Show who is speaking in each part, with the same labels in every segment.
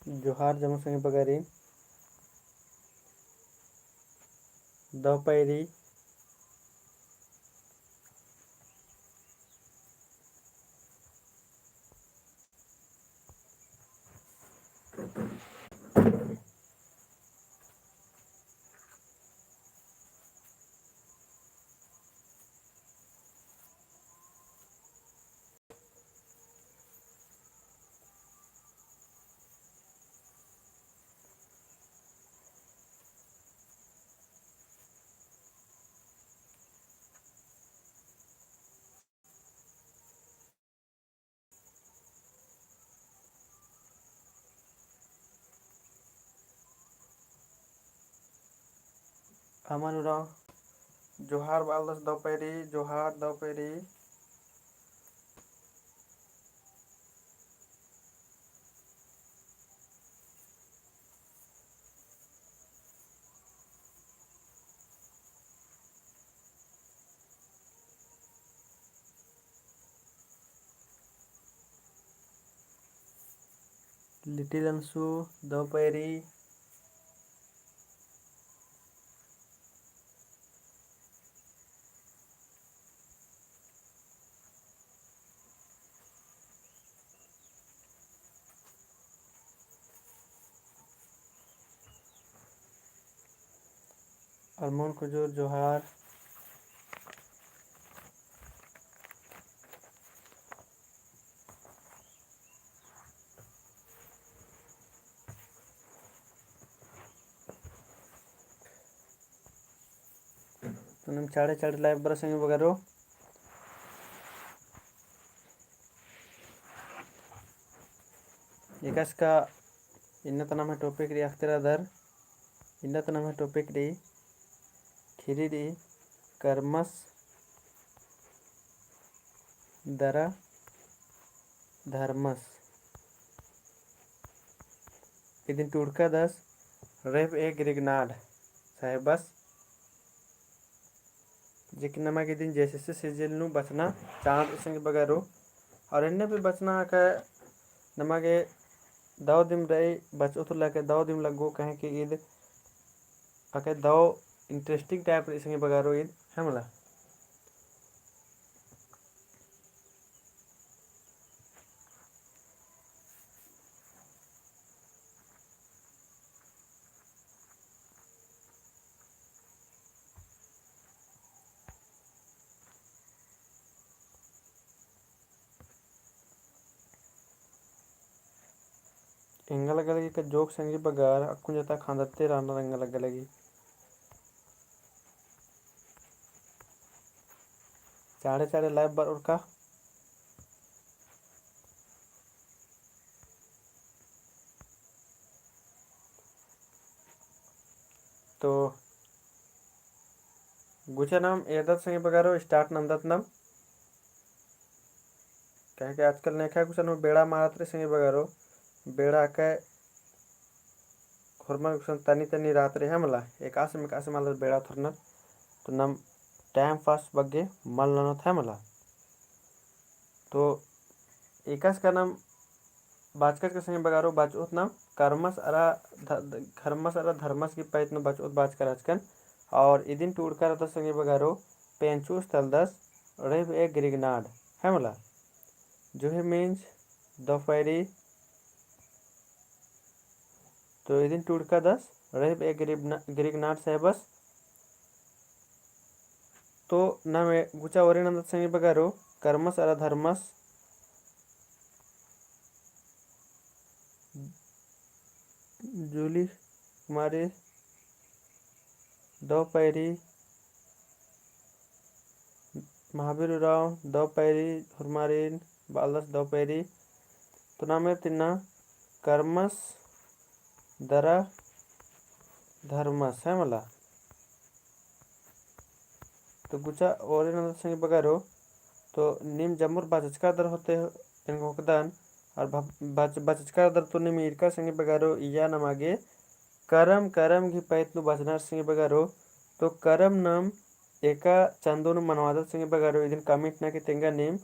Speaker 1: जोहार जमा संगे बगारी दौपैरी Amanurao Johar Baldas Doperi Johar Doperi Little Ansu Doperi Almon Kujur Johar तुम चाड़े चाड़े लाइव बरस संगे बगारो एकास का इन्ना नाम है टॉपिक री अख्तरादर इन्ना नाम है टॉपिक री खिरी री कर्मस दरा धर्मस इदिन टुड़का दस रेव ए ग्रिगनाड साहेबस जिक नमक इदिन जैसे सिजिल नु बचना चांद संग बगारो और इन्ने भी बचना का नमगे दाव दिम रही बचो तो लाके दाव दिम लगो कहे कि ईद आके दाव इंटरेस्टिंग टाइप रे संगे बगारो ईद हमला इंगा लगा लगी का जोक संगे बगार अक्कु जता खांदते राना रंगा लगा लगी चाड़े चाड़े लाइव बार और का तो गुचा नाम एदत संगे बगारो स्टार्ट नंदत नाम कहे कि आजकल नेखा कुछ नो बेड़ा मारत रे संगे बगारो बेड़ा के खुरमा कुछ तनी तनी रात रे हमला एकास में माल बेड़ा थरनर तो नम टाइम पास बग्गे मल ननो थमला तो एकास का नाम बाजकस के संगे बगारो बाचोत नाम कर्मस अरा धर्मस की पैत न बाचोत बाज कर आजकन और इदिन टूड़ कर तो संगे बगारो पेंचूस तलदस रेव ए ग्रिगनाड हमला जो है मीन्स दोपहरी तो इदिन टूड़ का दस रेव ए ग्रिगनाड साहेबस तो नाम गुचा ओरे नंद संगे बगारो कर्मस अरा धर्मस जूली कुमारी दोपहरी महावीर राव दोपहरी हुरमारीन बालदस दोपहरी तो नाम तिन्ना कर्मस दरा धर्मस है मला तो गुचा और संगे बगारो तो निम जमुर बाचका दर होते इनको कदान और बाचका दर तो निम इरका संगे बगारो इया नमागे करम करम की पैतनु बचनार संगे बगारो तो करम नाम एका चंदोनु मनवादत संगे बगारो इदिन कमिट ना के तेंगा नेम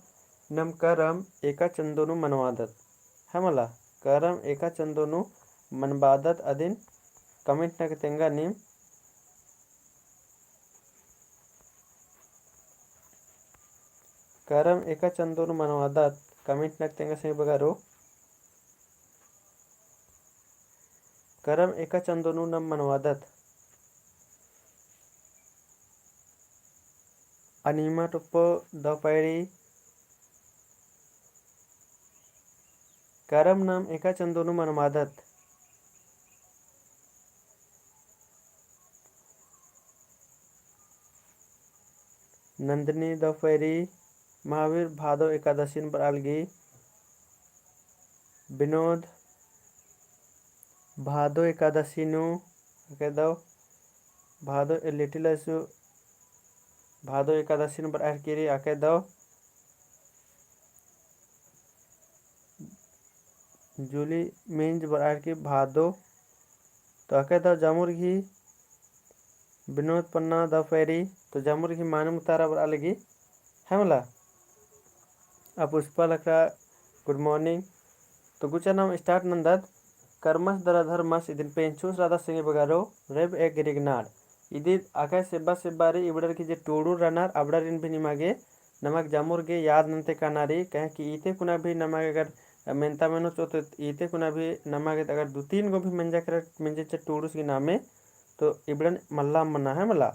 Speaker 1: नम करम एका चंदोनु मनवादत है मला करम एका चंदोनु मनबादत अदिन कमिट न तेंगा नीम करम एका चंदोनु मनवादत कमिट न तेंगा सही बगारो करम एका चंदोनु नम मनवादत अनिमा टुप्पो दपैरी करम नाम एका चंदोनु मनवादत नंदिनी दपैरी महावीर भादो एकादशीन बरालगी विनोद भादो एकादशी नु दो भादो लिटिलसु भादो एकादशी नु बरालगिरी आके दो जूली मींज बरार की भादो तो आके दो जामुर्गी विनोद पन्ना द फेरी तो जामुर्गी मानम तारा बरा लगी है मला अब पुष्पा लखरा गुड मॉर्निंग तो गुचा नाम स्टार्ट नंदत कर्मस दरा धर्मस इदिन पेंचूस राधा सिंह बगारो रेब एक गिरिगनार इदी आके सेब्बा सेब्बारी इबडर की जे टोडू रनार अबडरिन भी निमागे नमक जामुर्गे याद नंते कानारी कहे कि इते कुना भी नमक अगर मेंता मेनो चो तो इते कुना भी नमक अगर 2-3 गो भी मंजा कर मंजे चे टोडूस की नामे तो इबडन मल्ला मना है मला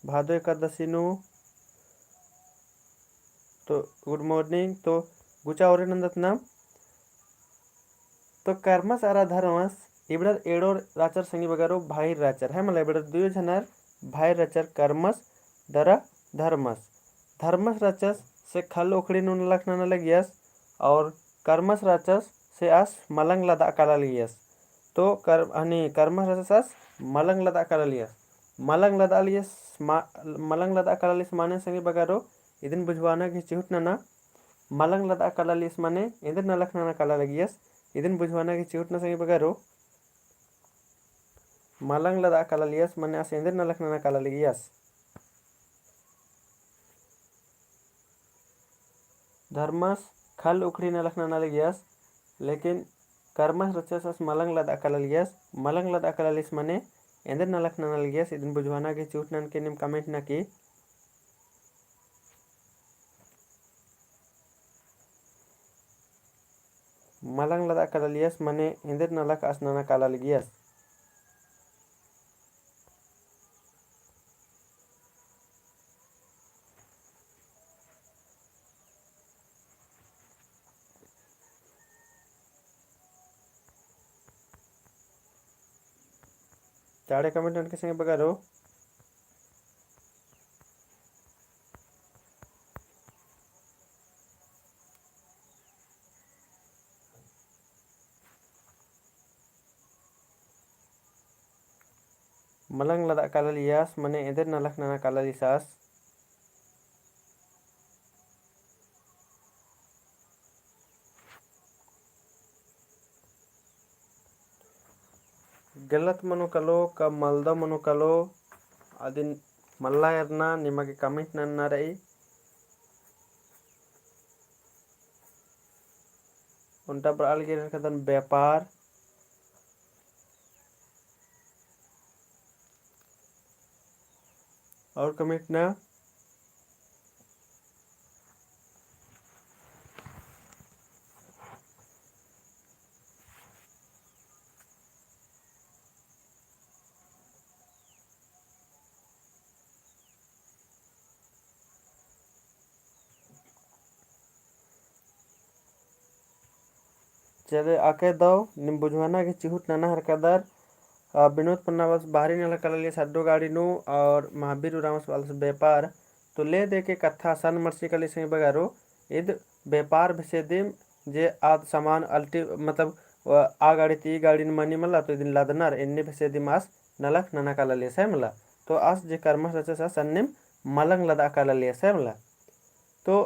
Speaker 1: भादो एकादशी नु तो गुड मॉर्निंग तो गुचा और नंदत नाम तो कर्मस आरा धर्मस इबडर एडोर राचर संगी बगारो भाई राचर है मला इबडर दुयो जनार भाई राचर कर्मस दरा धर्मस धर्मस राचस से खल ओखड़ी नुन लखना लगियस और कर्मस राचस से आस मलंग लदा काला लियस तो कर्मस राचस आस मलंग लदा काला लियस मलंग लदा लियस मलंग लदा काला लियस माने संगी बगारो इदिन बुझवाना कि चिहुट ना मलंग लदा काला लियस माने इदिन न लखना काला लगियस इदिन बुझवाना कि चिहुट ना संगी बगारो मलंग लदा काला लियस माने आस इदिन न लखना काला लगियस धर्मस खल उखड़ी न लखना लगियस लेकिन कर्मस रचस मलंग लदा काला लियस मलंग लदा काला लियस माने इंदर न लखना लगियस इदिन बुझवाना कि चिहुट नन के निम कमेंट ना की मलंग लदा काला लियस माने इंदर न लख असना काला लगियस चाड़े कमेंट नन के संगे बगारो मलंग लदा काला लियस माने इंदर न लखना काला लिसास गलत मनो कलो का मलदा मनो कलो अदिन मल्ला एरना निमगे कमेंट नन्ना रही उनटा पर अलगे कदन व्यापार और कमेंट ना चले आके दो निम बुझवाना कि चिहुट नाना हर कदर विनोद पन्ना बस बाहरी नल कल लिए सड्डो गाड़ी नु और महावीर उरामस वाल व्यापार तो ले दे के कथा सन मर्सी कली से बगारो इद व्यापार से दिम जे आद सामान अल्टी मतलब आ गाड़ी ती गाड़ी मनी मला तो इदिन लादनार इन्ने से दिम आस नलक नना काला लिए से मला तो आस जे कर्मस रचा सन्निम मलंग लदा काला लिए से मला तो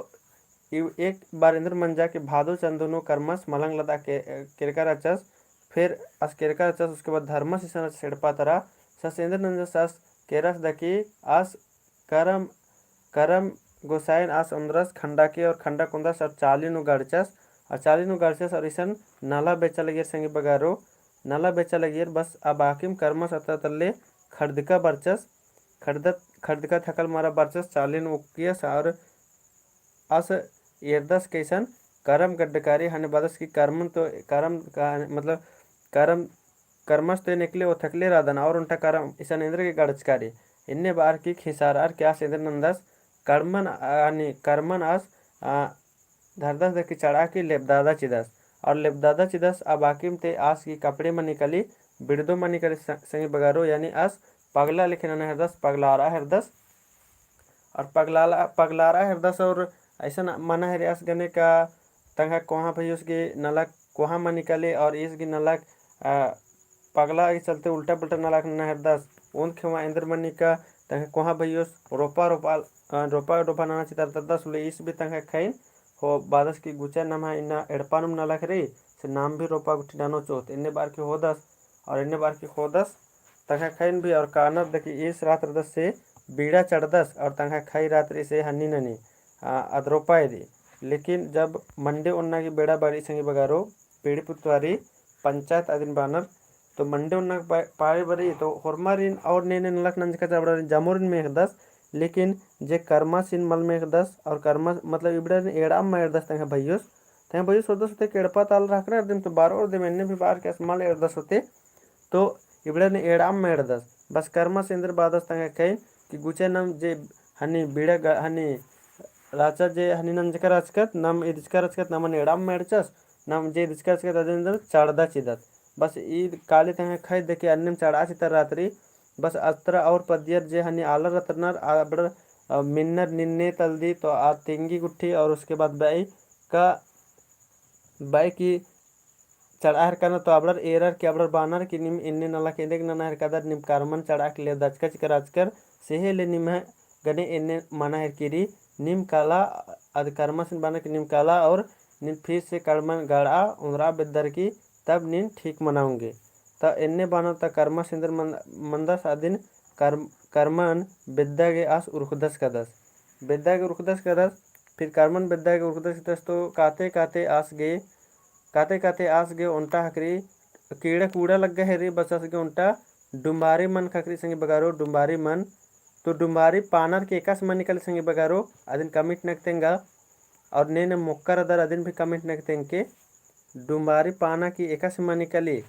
Speaker 1: एक बार इंद्र मंजा के भादो चंदनो कर्मस मलंग लदा के किरका रचस फिर अस किरका रचस उसके बाद धर्मस इसन सेड़पा तरा ससेंद्र नंद सस केरस दकी आस करम करम गोसाइन आस अंद्रस खंडा के और खंडा कुंदस और चाली नु गड़चस और चालीनु गार्चस और इसन नाला बेचा लगियर संगे बगारो नाला बेचा लगियर बस अब आकिम कर्मस अता तल्ले खर्दका बरचस खर्दका थकल मारा बरचस चालीन उकियस और अस एरदस कैसन करम गड्डकारी हने बदस की कर्म तो करम का मतलब करम कर्मस तो निकले वो थकले राधन और उनटा करम ईसन इंद्र के गड़चकारी इन्ने बार की खिसारार क्या इंद्र नंदस कर्मन आणि कर्मन आस धरदस देखी चढ़ा की लेपदादा चिदस और लेपदादा चिदस अब आकिम ते आस की कपड़े में निकली बिड़दो में निकली संगी बगारो यानी आस पगला लिखे न हरदस पगलारा हरदस और पगलारा हरदस और ऐसा मना है रियास गने का तंगा कोहा भाई उसकी नलक कोहा में निकले और इसकी नलक पगला के चलते उल्टा पुल्टा नलक न हरदस उन खेवा इंद्र मनी का तंगा कोहा भाई उस रोपा रोपा रोपा रोपा नाना चितर तदस उले इस भी तंगा खाइन हो बादस की गुचा नाम है इन्ना एड़पानुम नलक रे से नाम भी रोपा गुटी नानो चोत इन्ने बार की हो दस और इन्ने बार की हो दस तंगा खाइन भी और कानर देखी इस रात दस से बीड़ा चढ़दस और तंगा खाई रात्रि से हन्नी ननी अदरोपाए दी लेकिन जब मंडे उन्ना की बेड़ा बाड़ी संगी बगारो पीड़ी पुतवारी पंचायत अदिन बानर तो मंडे उन्ना पाए बरी तो होरमारिन और नेने नलक नंज का जबड़ा जमुरिन में दस लेकिन जे कर्मा सिन मल में दस और कर्मा मतलब इबड़ा एड़ाम में दस तंगा भैयोस होते होते केड़पा ताल रख रहे दिन तो बारो और दे मैंने भी बार के मल दस होते तो इबड़ा ने एड़ाम में दस बस कर्मा से इंद्र बादस तंगा कहीं कि गुचे नम जे हनी बीड़ा हनी राचा जे हनी नंजका राचकत नम इदिचका राचकत नमन एड़ाम मेड़चस नम जे इदिचका राचकत अदिंदर चाड़दा चिदत बस ई काले तंगे खै देखे अन्नम चाड़ा चितर रात्रि बस अत्र और पद्यर जे हनी आलर रतनर आबड़ मिन्नर निन्ने तल्दी तो आ तिंगी गुट्ठी और उसके बाद बाई की चढ़ा हर करना तो अबड़र एरर के अबड़र बानर की निम इन्ने नला केंदे नना हर कदर निम कारमन चढ़ा के ले दचकच कराचकर सेहे ले निम है गने इन्ने मना हर किरी निम काला अद कर्मसन बना के निम काला और निम फिर से कर्मन गड़ा उनरा बिद्दर की तब निम ठीक मनाऊंगे त इन्ने बानो त कर्म सिंदर मंदस आदिन कर्मन विद्या के आस उर्खदस कदस विद्या के उर्खदस कदस फिर कर्मन विद्या के उर्खदस कदस तो काते काते आस गे उनटा हकरी कीड़ा कूड़ा लग गए रे बस गे उनटा डुम्बारी मन खकरी संगे बगारो डुम्बारी मन तो डुम्बारी पानर के एकस मन निकल संगे बगारो अदिन कमिट नकतेंगा और ने मुक्कर अदर अदिन भी कमिट नकतेंग के डुम्बारी पाना की एकस मन निकली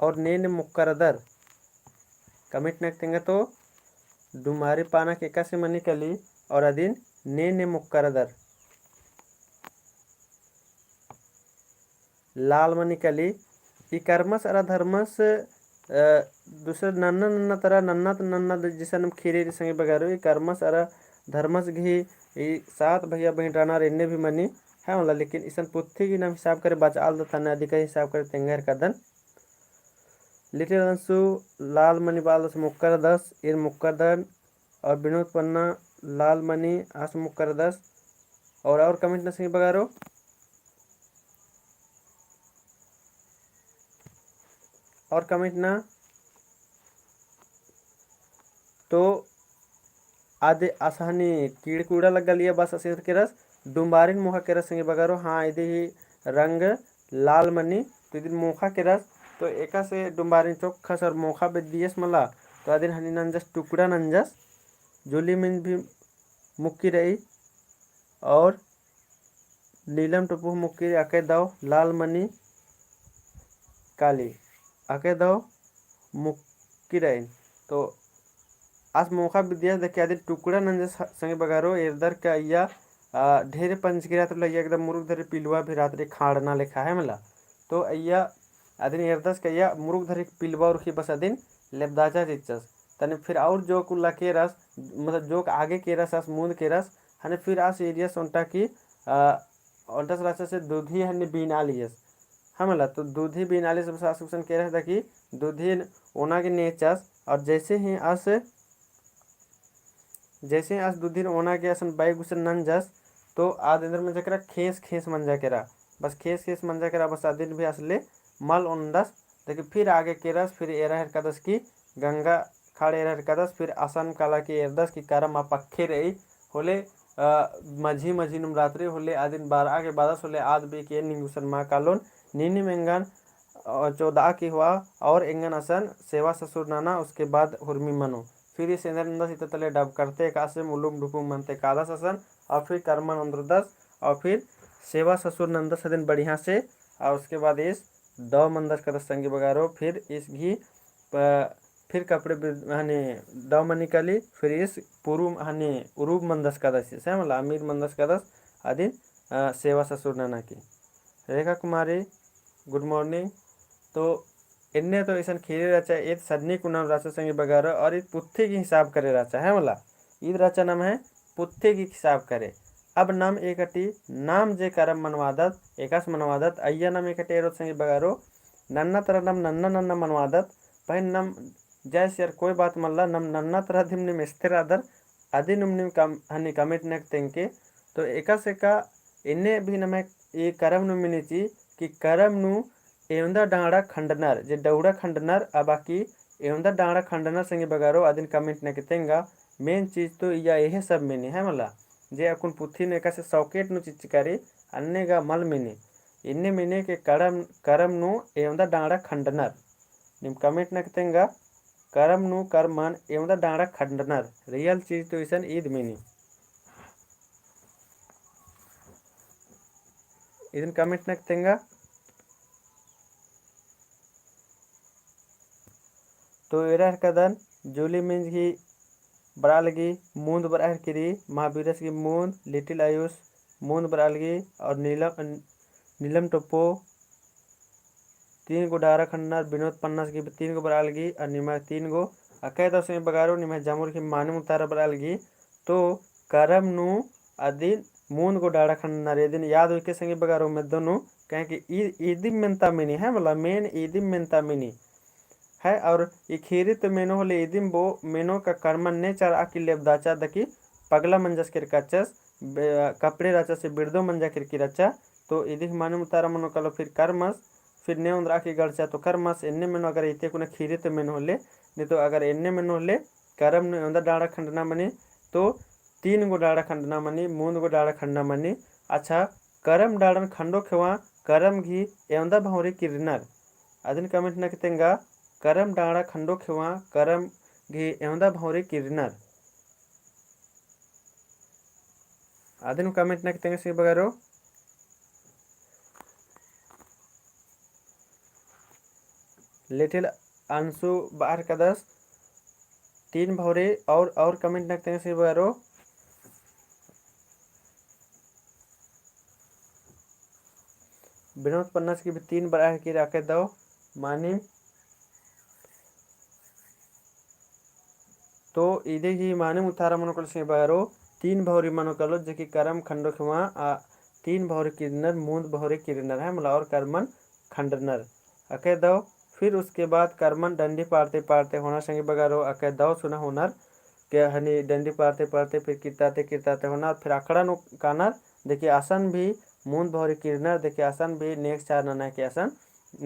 Speaker 1: और ने मुक्कर अदर कमिट नकतेंगा तो डुम्बारी पाना के एकस मन निकली और अदिन ने मुक्कर अदर लाल मन निकली ई कर्मस अरा धर्मस दूसरे नन्ना नन्ना तरह नन्ना जैसा नम खीरे संगे बगारो ये कर्मस अरा धर्मस घी ये सात भैया बहन रानार इन्ने भी मनी है वाला लेकिन इसन पुत्थी की नाम हिसाब करे बचाल तो थाने अधिक हिसाब करे तेंगर कदन लिटिल अंशु लाल मनी बाल दस मुक्कर दस इन मुक्कर दन और विनोद पन्ना लाल मनी आस मुक्कर दस और कमेंट न संगे बगारो और कमिट ना तो आदे आसानी कीड़ कूड़ा लग लिया बस असे के रस डुम्बारिन मुखा के रस संगे बगारो हाँ इधे ही रंग लाल मनी तो इधर मुखा के रस तो एका से डुम्बारिन चोखस और मुखा बेदियस मला तो आदिन हनी नंजस टुकड़ा नंजस जुली में भी मुक्की रही और नीलम टुपु मुक्की आके दाओ लाल मनी काली आके दो मुक्की रही तो आज मौका विद्या देखे आदि टुकड़ा नंज संगे बगारो इधर का या ढेरे पंच गिरा तो लइया एकदम मुरुग धरे पिलवा भी रात्रि खाड़ना लिखा है मला तो अय्या आदिन इरदस का या मुरुग धरे पिलवा और की बस आदिन लेबदाचा चिचस तने फिर और जो कुल्ला के रस मतलब जो आगे के रस आस मूंद के रस हने फिर आस एरिया सोंटा की ऑल्टस रास्ते से दूधी हने बीना लियस हमला तो दूधी बीनाली से आसुसन कह रहा था कि दूधी ओना के नेचस और जैसे ही आस दूधी ओना के असन बाई गुसन नंजस तो आद इंद्र में जकरा खेस मंजा केरा बस खेस मंजा केरा बस आदिन भी असले मल उन्दस लेकिन फिर आगे केरस फिर एरा हरकदस की गंगा खाड़ एरा हरकदस फिर आसन काला की एरदस की करम पक्खे रही होले मझी मझी नुम रात्रि होले आदिन 12 के 12 होले आद बे के निंगुसन मा कालोन नीनी मेंगन 14 की हुआ और एंगन असन सेवा ससुर नाना उसके बाद हुर्मी मनो फिर इस इंद्र तले डब करते कासे मुलुम डुकुम मनते कादस असन और फिर कर्मन अंद्र 10 और फिर सेवा ससुर नंदस दिन बढ़िया से और उसके बाद इस दो मंदस कर संगी बगारो फिर इस घी फिर कपड़े हने दो मनी कली फिर इस पुरु हने उरूब मंदस कदस से मला अमीर मंदस कदस अदिन सेवा ससुर नाना की रेखा कुमारी गुड मॉर्निंग। तो इन्ने तो ऐसा खेले रचा एक सदनी कुनाम राचा संगे बगारो और इत पुत्थे की हिसाब करे रचा है मला ईद रचा नाम है पुत्थे की हिसाब करे। अब नाम एकटी नाम जे करम मनवादत एकास मनवादत अय्या नाम एकटी एरोत संगे बगारो नन्ना तरह नाम नन्ना नन्ना मनवादत पहन नाम जैसे यार कोई बात मल्ला नम नन्ना तरह धिम निम स्थिर आदर आदि नुम निम कम हनी कमिट नक तेंके तो एका से का इन्ने भी नमे ये करम नु मिनीची कि करम नु एवंदा डांगड़ा खंडनर जे दौड़ा खंडनर बाकी एवंदा डांगड़ा खंडनर संगे बगारो आदिन कमेंट न कितेंगा मेन चीज तो या यही सब मिनी है मला जे अकुन पुथी ने का से सॉकेट नु चिचकारी अन्ने का मल मिनी इन्ने मिने के करम करम नु एवंदा डांगड़ा खंडनर निम कमेंट न कितेंगा करम नु कर्मन एवंदा डांगड़ा खंडनर रियल चीज तो इसन ईद मिनी ಇದನ್ನ ಕಮೆಂಟ್ನಾಗ ತೆಂಗ तो एरह कदन जूली मीन्स की बरालगी मूंद बराह किरी महावीरस की मूंद लिटिल आयुष मूंद बरालगी और नीलम टोपो 3 गो डारा खन्नर विनोद पन्नास की 3 गो बरालगी और निमा 3 गो अकैद से बगारो निमा जामुर की माने मुतारा बरालगी तो करम नु अदिन मूंद गो डारा खन्नर ये दिन याद हुई के संगे बगारो में दोनों कहें कि ईदिम मेनता मिनी है मतलब मेन ईदिम मेनता मिनी है और ये खीरी तो मेनो होले इदिम बो मेनो का कर्मन ने चार आकी लेब दाचा दकी पगला मंजस किर कच्चस कपड़े रचा से बिरदो मंजा किर की रचा तो इदिक माने मुतारा मनो कलो फिर कर्मस फिर ने उंद्रा की गड़चा तो कर्मस इन्ने मेनो अगर इते कुने खीरी तो मेनो होले नहीं तो अगर इन्ने मेनो होले कर्म ने उंदा डाड़ा खंडना मनी तो 3 गो डाड़ा खंडना मनी मूंद गो डाड़ा खंडना मनी अच्छा करम डाड़न खंडो खेवा करम घी एवंदा भौरी किरनर अदिन कमेंट न कितेंगा करम डांगड़ा खंडो खेवा करम घी एवंदा भौरी किरनर आदिन कमेंट न कितेंगे सी बगारो लिटिल अंशु बाहर कदस 3 भौरे और कमेंट न कितेंगे सी बगारो विनोद पन्नास की भी 3 बार की राके दो मानी तो इदे ही माने मुथारा मनोकल से बारो 3 भौरी मनोकलो जो कि करम खंडो खुआ 3 भौरी किरनर मूंद भौरी किरनर है मतलब और कर्मन खंडनर अके दो फिर उसके बाद कर्मन डंडी पारते पारते होना संगे बगारो अके दो सुना होनर के हनी डंडी पारते पारते फिर किरताते होना फिर आखड़ा नो कानर देखिए आसन भी मूंद भौरी किरनर देखिए आसन भी नेक्स्ट 4 नना के आसन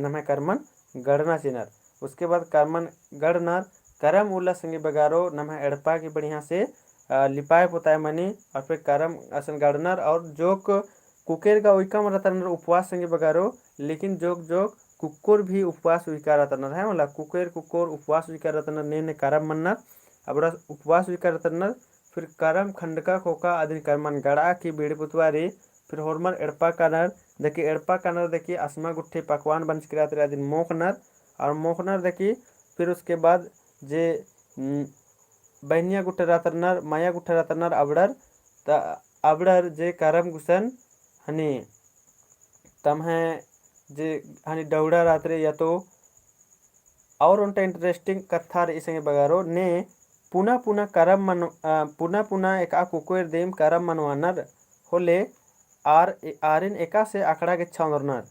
Speaker 1: नमे कर्मन गढ़ना चिनर उसके बाद कर्मन गढ़नर करम उल्ला संगे बगारो नम एड़पा की बढ़िया से लिपाए पोताए मनी और फिर करम असन गार्डनर और जोक कुकेर का उइकम रतनर उपवास संगे बगारो लेकिन जोक जोक कुकुर भी उपवास उइका रतनर है मतलब कुकेर कुकुर उपवास उइका रतनर ने करम मन्नर अब उपवास उइका रतनर फिर करम खंडका खोका आदि कर्मन गड़ा की बीड़ी पुतवारी फिर होरमर एड़पा कानर देखिए एड़पा कानर देखिए असमा गुट्ठे पकवान बन चिकराते आदि मोखनर और मोखनर देखिए फिर उसके बाद जे बहनिया गुट्ठे रातरनर माया गुट्ठे रातरनर अबड़र जे करम गुसन हनी तम है जे हनी दौड़ा रात्रे या तो और उनका इंटरेस्टिंग कथा इसे बगारो ने पुनः पुनः करम मन पुनः पुनः एक कुकुर देम करम मनवानर होले आरिन एका से आखड़ा के छावनर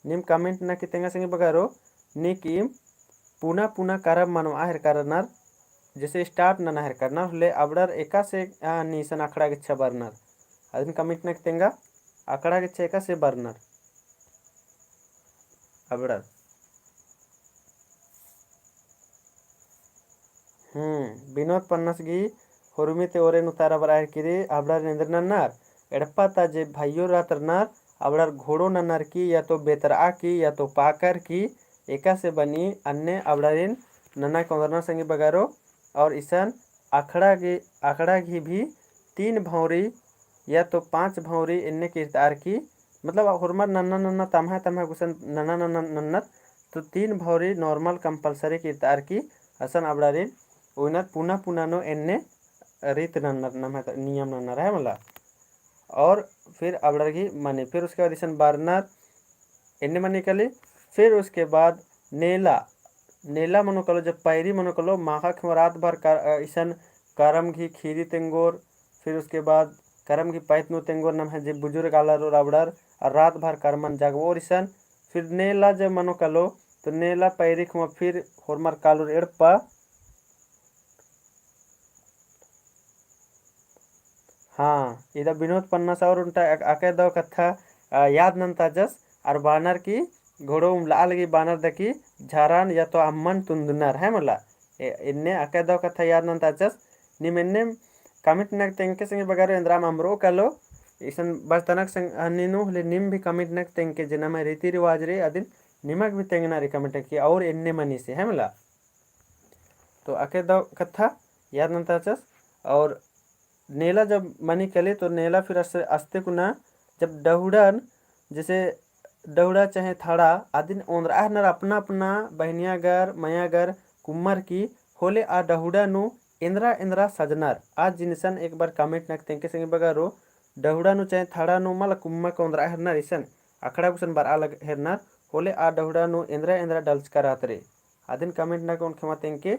Speaker 1: निम कमेंट न कितेंगा संगे बगारो ने किम पुनः पुनः करम मनवा हर करनर जैसे स्टार्ट न नहर करना ले अबड़र एका से नीसन आखड़ा के छ बर्नर अदन कमिट न कितेंगा आखड़ा के छ एका से बर्नर अबड़र विनोद पन्नस गी ಹುರುಮಿತೆ ಓರೇನು ತಾರ ಬರಾಯರ್ ಕಿರಿ आबड़ार नेंदर नन्नार एड़प्पा ताजे भाइयों रातरनार आबड़ार घोड़ो नन्नार की या तो बेतरा की या तो पाकर की एका से बनी अन्य आबड़ारिन नन्ना कौंदरना संगी बगारो और ईसन आखड़ा की भी 3 भौरी या तो 5 भौरी इन्ने किरतार की मतलब हुरमर नन्ना नन्ना तमहा गुसन नन्ना नन्ना नन्ना तो 3 भौरी नॉर्मल कंपलसरी किरतार की असन आबड़ारिन उनत पुनः पुनः नो एन्ने रीत नन्नर नियम नन्नर है मला और फिर आबड़ार की मनी फिर उसके बाद ईसन बारनार एन्ने मनी कली फिर उसके बाद नेला मनो कलो जब पैरी मनो कलो माखा रात भर ईसन करम घी खीरी तेंगोर फिर उसके बाद करम घी पैत नो तेंगोर नम है जब बुजुर्ग आला रो राबड़ार और रात भर करमन जागवोर ईसन फिर नेला जब मनो कलो तो नेला पैरी खुमा फिर होरमर कालूर एड़पा हाँ इधर विनोद पन्ना और उनटा आके दो कथा याद नंता जस और बानर की घोड़ो लाल की बानर दकी झारान या तो अम्मन तुंदनर है मला इन्ने आके दो कथा याद नंता जस निमेन्ने कमिट नक तेंके संगे बगारो इंद्राम अमरो कलो ईसन बस तनक संग हनिनु ले निम भी कमिट नक तेंके जना में रीति रिवाज रे अदिन निमक भी तेंगना रे कमिट की और इन्ने मनी से है मला तो आके दो कथा याद नंता जस और नेला जब मनी कले तो नेला फिर अस्ते कुना जब डहुड़न जैसे डहुड़ा चाहे थाड़ा आदिन ओंद्रा नर अपना अपना बहनियागर मयागर कुम्मर की होले आ डहुड़ा नु इंद्रा सजनार आज जिनसन एक बार कमेंट नक तेंके संगे बगारो डहुड़ा नु चाहे थाड़ा नु माला कुम्मा का ओंद्रा हरनार ईसन अखड़ा कुसन बार अलग हेरनार होले आ डहुड़ा नु इंद्रा डल्च करात रे आदिन कमेंट नक उन खमा तेंके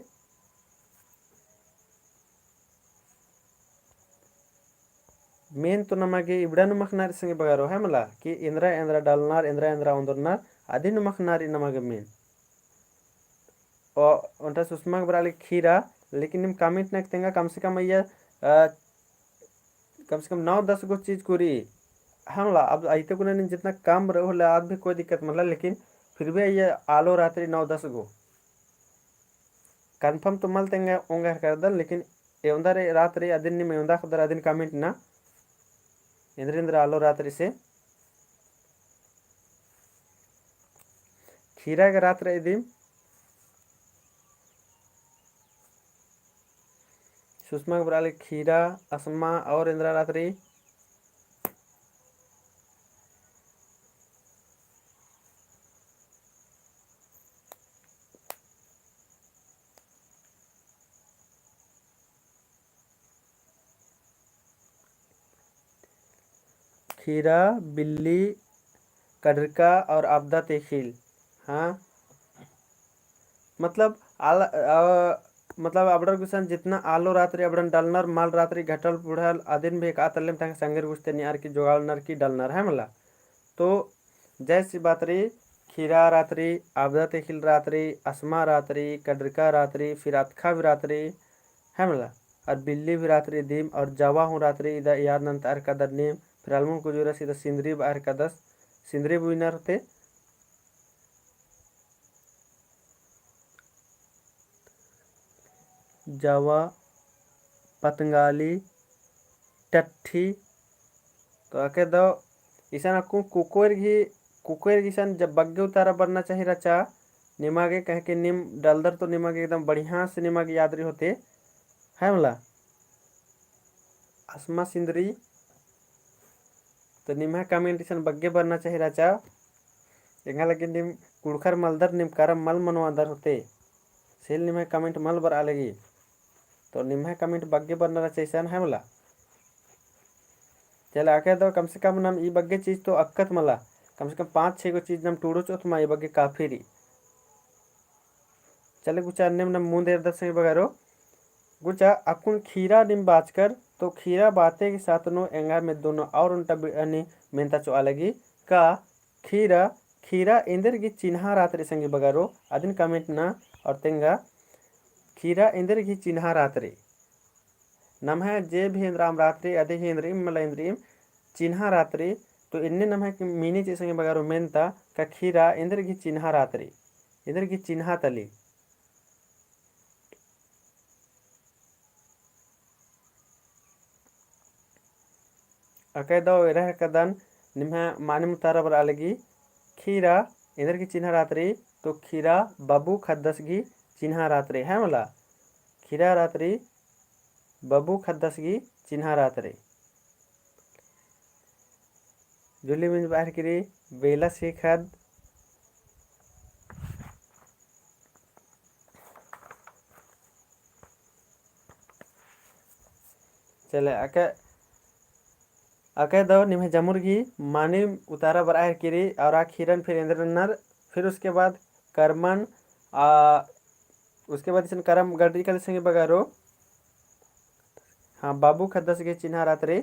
Speaker 1: मेन तो नमागे इबड़ा मखनार संगे बगारो है मला कि इंद्रा डालनार इंद्रा ओंदरनार आदि मखनारी नमागे मेन और उनटा सुषमा बराली खीरा लेकिन निम कामिट नक तेंगा कम से कम या कम से कम 9-10 गो चीज कुरी हमला अब आइते कुने जितना कम रहो ले आज भी कोई दिक्कत मतलब लेकिन फिर भी ये आलो रात्रि 9-10 गो कंफर्म तो मल तेंगा ओंगा कर दल लेकिन एवंदर रात्रि अदिन नि में ओंदा खदर अदिन कामिट ना इंद्र आलो रात्रि से खीरा के रात्रि दिन सुषमा बराली खीरा असमा और इंद्रा रात्रि खीरा बिल्ली कड़का और आपदा तेखिल हाँ मतलब मतलब अबड़र गुसन जितना आलो रात्रि अबड़न डालनर माल रात्रि घटल बुढ़ल आदिन भी एक आतलेम तंग संगर गुस्ते नियार की जोगाल नर की डालनर है मला तो जैसी बात रही खीरा रात्रि आपदा तेखिल रात्रि असमा रात्रि कड़का रात्रि फिर अतखा भी रात्रि है मला और बिल्ली भी रात्रि दीम और जवा हूँ रात्रि इधर याद नंतर कदर नेम फिर अलमुन को जोरस इधर सिंदरी बाहर कदस सिंदरी बुइनर होते जावा पतंगाली टट्ठी तो आके दो ईसान आपको कुकोर ईसान जब बग्गे उतारा बनना चाहिए रचा निमागे कह के निम डलदर तो निमागे एकदम बढ़िया से निमागे याद रही होते है मला असमा सिंदरी तो निम्हा कमेंट ईसान बग्गे बनना चाहिए रचा एंगा लगे निम कुड़खर मलदर निम करम मल मनवादर होते सेल निम्हा कमेंट मल बर आलेगी तो निम्हा कमेंट बग्गे बनना चाहिए है मला चल आके दो कम से कम नम ई बग्गे चीज तो अक्कत मला कम से कम 5-6 गो चीज नम टूड़ो चोथ मा ई बग्गे काफी री चले गुचा अन्य नम मुंह देर दस बगारो गुचा अकुन खीरा निम बाचकर तो खीरा बाते के साथ नो एंगा में दोनों और उनटा मेंता चो अलगी का खीरा इंदर की चिन्हा रात्रि संगे बगारो अदिन कमेंट ना और तेंगा खीरा इंदर की चिन्हा रात्रि नम है जे भी इंद्राम रात्रि अधिक इंद्रिम मला इंद्रिम चिन्हा रात्रि तो इन्ने नम है कि मीनी चे संगे बगारो मेंता का खीरा इंदर की चिन्हा रात्रि इंदर की चिन्हा तली अकय दो एरह कदन निम्हा माने मुतारा बर अलगी खीरा इधर की चिन्ह रात्रि तो खीरा बाबू खद्दसगी चिन्ह रात्रि है मला खीरा रात्रि बाबू खद्दसगी चिन्ह रात्रि जुली मिंज बाहर किरी बेला से खद चले अके दो निम्हे जमुरगी मानी उतारा बराह किरी और खीरन फिर इंद्रनर फिर उसके बाद कर्मन उसके बाद इसन करम गड्डी कल संगे बगारो हाँ बाबू खद्दस के चिन्ह रात्रि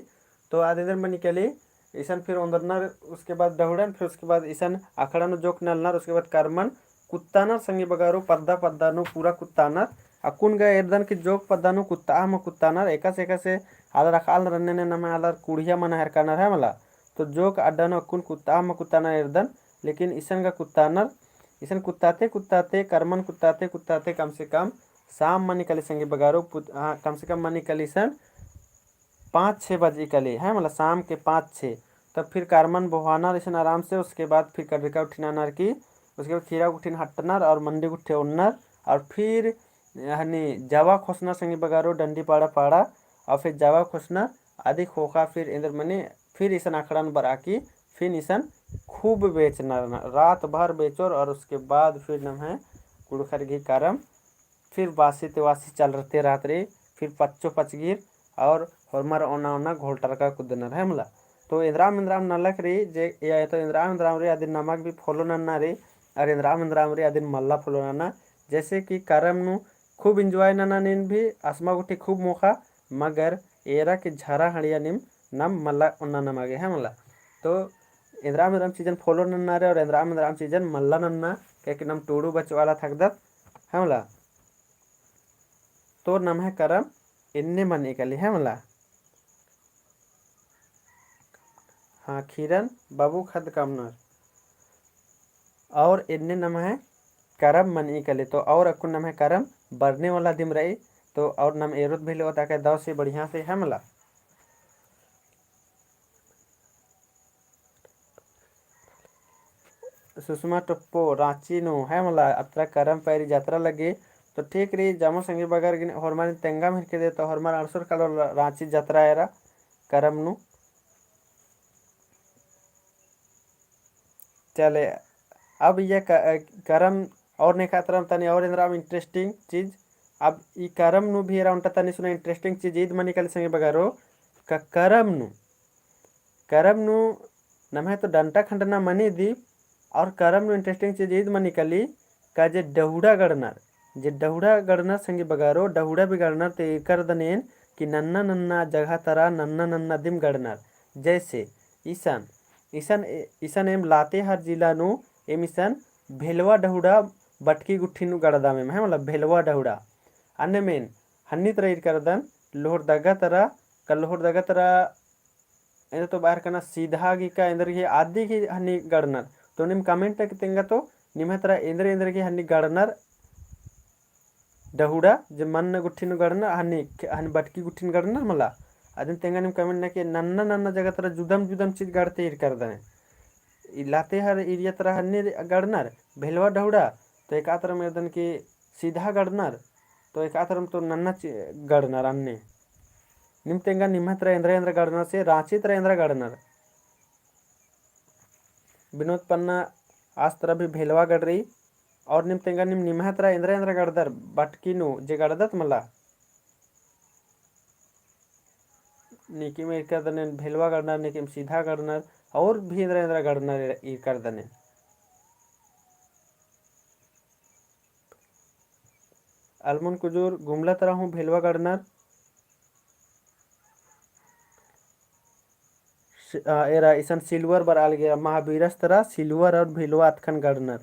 Speaker 1: तो आदिंदर में निकली ईसन फिर उंदरनर उसके बाद दहुड़न फिर उसके बाद ईसन आखड़न जोक नलनर उसके बाद कर्मन कुत्तानर संगे बगारो पद्दा पद्दानु पूरा कुत्तानर अकुन गए एर्दन की जोक पद्दानु कुत्ता हम कुत्तानर एकसे आलर अकाल रन्ने ने नमे आलर कुड़िया मन हरकानर है मला तो जोक अड्डानो अकुन कुत्ता हम कुत्तानर एर्दन लेकिन ईसन का कुत्तानर ईसन कुत्ताते कर्मन कुत्ताते कम से कम शाम मन निकली संगे बगारो कम से कम मन निकली सन 5-6 बजे कले है मतलब शाम के 5-6 तब फिर कारमन बोहाना रेशन आराम से उसके बाद फिर कड्रिका उठिनानर की उसके बाद खीरा उठिन हटनर और मंडी उठे उन्नर और फिर हनी जावा खोसना संगे बगारो डंडी पाड़ा पाड़ा और फिर जावा खोसना आदि खोखा फिर इंद्र मनी फिर ईसन आखड़न बरा की फिर ईसन खूब बेचना रात भर बेचोर और उसके बाद फिर नम है कुड़खर घी कारम फिर बासी तेवासी चल रहते रात्रि फिर पच्चो पचगिर और हरमार ओना ओना घोलटर का कुदनर है मला तो इंद्राम नलक रे जे या तो इंद्राम रे आदि नमक भी फॉलो नन्ना रे और इंद्राम रे आदि मल्ला फॉलो नन्ना जैसे कि करम नु खूब इंजॉय नन्ना निन भी आसमा गुटी खूब मोखा मगर एरा के झरा हड़िया निम नम मल्ला ओना नमगे है मला तो इंद्राम सीजन फॉलो नन्ना रे और इंद्राम सीजन मल्ला नन्ना क्या कि नम टोड़ू बचवाला थकदत है मला तो नम है करम इन्ने मन निकली है मला हाँ खीरन बाबू खद कमनर और इन्ने नम है करम मन निकले तो और अकुन नम है करम बरने वाला दिम रही तो और नम एरुत भी लो ताकि दव से बढ़िया से है मला सुषमा टप्पो रांची नो है मला अत्र करम पैरी यात्रा लगे तो ठीक रही जामो संगे बगर हरमानी तेंगा मिरके दे तो हरमार 800 कलो रांची यात्रा एरा करम नु चले अब ये करम और नहीं खातर तनी और इंद्राम इंटरेस्टिंग चीज अब ई करम नु भी एरा उनटा तनी सुना इंटरेस्टिंग चीज ईद मनी कल संगे बगारो का करम नु नमे तो डंटा खंडना मनी दी और करम नु इंटरेस्टिंग चीज ईद मनी कली का जे डहुड़ा गड़नर संगे बगारो डहुड़ा भी गड़नर तो कर दनेन कि नन्ना नन्ना जगह तरा नन्ना दिम गड़नर जैसे ईसन एम लातेहार जिला नु एम ईसन भेलवा डहुड़ा बटकी गुट्ठी नु गड़दा में है मतलब भेलवा डहुड़ा अन्य मेन हन्नी तरह करदन लोहर दगा तरा इधर तो बाहर करना सीधा गी का इंद्र की आदि की हन्नी गड़नर तो निम कमेंट तक तेंगा तो निम्ह तरह इंद्र की हन्नी गड़नर डहुड़ा जे मन गुट्ठी नु गड़नर हन्नी बटकी गुट्ठी नु गड़नर मला अदन तेंगा निम कमेंट न कि नन्ना जगह तरह जुदम चीज गड़ते इर कर दने इलाते हर एरिया तरह हन्नी गड़नर भेलवा डहुड़ा तो एक आतर में दन की सीधा गड़नर तो एक आतर तो नन्ना गड़नर अन्ने निम तेंगा निम्ह तरह इंद्र गड़नर से रांची तरह इंद्र गड़नर विनोद पन्ना आज तरह भी भेलवा गड़ रही और निम तेंगा निम्ह तरह इंद्र गड़दर बटकी नु जे गड़दत मला निकी में कर दने भेलवा गड़नर निकी सीधा गड़नर और भी इंद्र गड़नर ई कर दने अलमन कुजूर गुमला तरह हूँ भेलवा गड़नर एरा ईसन सिल्वर बर आल गया महावीरस तरह सिल्वर और भेलवा अतखन गड़नर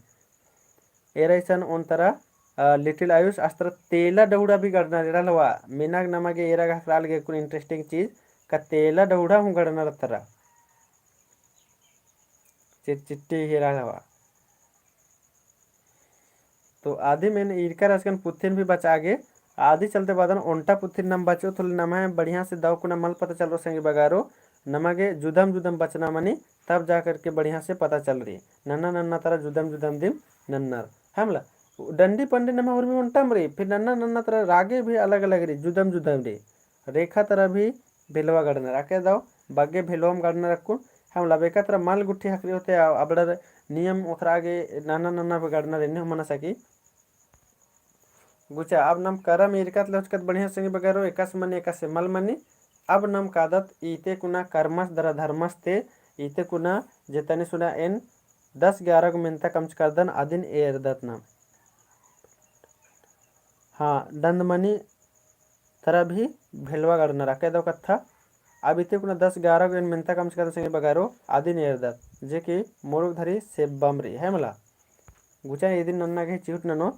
Speaker 1: एरा ईसन उन तरह लिटिल आयुष अस्त्र तेला डहुड़ा भी गड़नर एरा लवा मीनाग नमगे एरा घाल गया कुछ इंटरेस्टिंग चीज का तेला डहुड़ा हूँ गड़नर तरह चिट्टी हेरा लवा तो आदि में इरकर असकन पुथिन भी बचा गे आदि चलते बादन ओंटा पुथिन नम बचो थोड़े नम है बढ़िया से दाव को मल पता चल रो संगे बगारो नमागे जुदम जुदम बचना मनी तब जा करके बढ़िया से पता चल रही नन्ना नन्ना तरह जुदम जुदम दिम नन्नर हमला डंडी पंडी नमा और भी उल्टम रही फिर नन्ना नन्ना तरह रागे भी अलग अलग रही जुदम जुदम रही रेखा तरह भी भेलवा गड़ना आके दाओ बग्गे भेलवाम गड़ना रखू हमला बेका तरह माल गुट्ठी हकरी होते अबड़र नियम ओथरा आगे नाना नाना गड़ना रहने मना सकी गुचा अब नम करम इरकत लचकत बढ़िया संगे बगैरो एकस मनी एकस मल मनी अब नम कादत ईते कुना कर्मस दरा धर्मस ते ईते कुना जेतने सुना एन 10-11 मिनता कम करदन आदिन एरदत नाम हाँ दंदमनी तरह भी भेलवा गड़ना रखे दो कथा अब इते कुना 10-11 मिनता कम करदन संगे बगैरो आदिन एरदत जे कि मोरुक धरी से बमरी है मला गुचा ये दिन नन्ना के चिहुट ननो